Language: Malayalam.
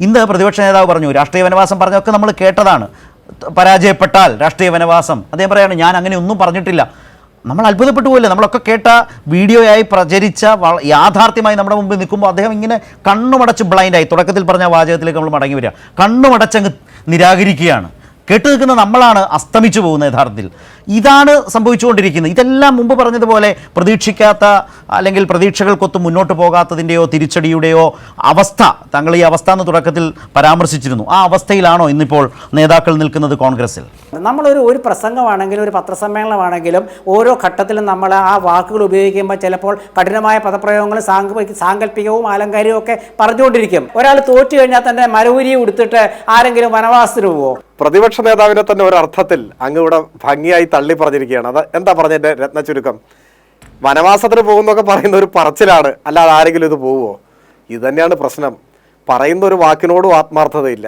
ഇന്ന് പ്രതിപക്ഷ നേതാവ് പറഞ്ഞു രാഷ്ട്രീയ വനവാസം പറഞ്ഞൊക്കെ നമ്മൾ കേട്ടതാണ്. പരാജയപ്പെട്ടാൽ രാഷ്ട്രീയ വനവാസം. അദ്ദേഹം പറയാണ് ഞാൻ അങ്ങനെ ഒന്നും പറഞ്ഞിട്ടില്ല. നമ്മൾ അത്ഭുതപ്പെട്ടു പോയില്ലേ? നമ്മളൊക്കെ കേട്ട വീഡിയോയായി പ്രചരിച്ച യാഥാർത്ഥ്യമായി നമ്മുടെ മുമ്പിൽ നിൽക്കുമ്പോൾ അദ്ദേഹം ഇങ്ങനെ കണ്ണുമടച്ച് ബ്ലൈൻഡായി, തുടക്കത്തിൽ പറഞ്ഞ വാചകത്തിലേക്ക് നമ്മൾ മടങ്ങി വരിക, കണ്ണുമടച്ചങ്ങ് നിരാകരിക്കുകയാണ്. കേട്ടു നിൽക്കുന്ന നമ്മളാണ് അസ്തമിച്ചു പോകുന്നത്. യഥാർത്ഥത്തിൽ ഇതാണ് സംഭവിച്ചുകൊണ്ടിരിക്കുന്നത്. ഇതെല്ലാം മുമ്പ് പറഞ്ഞതുപോലെ പ്രതീക്ഷിക്കാത്ത അല്ലെങ്കിൽ പ്രതീക്ഷകൾക്കൊത്ത് മുന്നോട്ട് പോകാത്തതിൻ്റെയോ തിരിച്ചടിയുടെയോ അവസ്ഥ, താങ്കൾ ഈ അവസ്ഥ എന്ന് തുടക്കത്തിൽ പരാമർശിച്ചിരുന്നു. ആ അവസ്ഥയിലാണോ ഇന്നിപ്പോൾ നേതാക്കൾ നിൽക്കുന്നത് കോൺഗ്രസിൽ? ഒരു പ്രസംഗമാണെങ്കിലും ഒരു പത്രസമ്മേളനമാണെങ്കിലും ഓരോ ഘട്ടത്തിലും നമ്മൾ ആ വാക്കുകൾ ഉപയോഗിക്കുമ്പോൾ ചിലപ്പോൾ കഠിനമായ പദപ്രയോഗങ്ങളും സാങ്കല്പികവും ആലങ്കാരികവും ഒക്കെ പറഞ്ഞുകൊണ്ടിരിക്കും. ഒരാൾ തോറ്റു കഴിഞ്ഞാൽ തന്നെ മരവുരി ഉടുത്തിട്ട് ആരെങ്കിലും വനവാസത്തിന് പോവോ? പ്രതിപക്ഷ നേതാവിനെ തന്നെ ഒരർത്ഥത്തിൽ അങ്ങ് ഇവിടെ ഭംഗിയായി തള്ളി പറഞ്ഞിരിക്കുകയാണ്. അത് എന്താ പറഞ്ഞതിന്റെ രത്ന ചുരുക്കം? വനവാസത്തിന് പോകുന്നൊക്കെ പറയുന്ന ഒരു പറച്ചിലാണ്, അല്ലാതെ ആരെങ്കിലും ഇത് പോവുമോ? ഇത് തന്നെയാണ് പ്രശ്നം. പറയുന്ന ഒരു വാക്കിനോടും ആത്മാർത്ഥതയില്ല.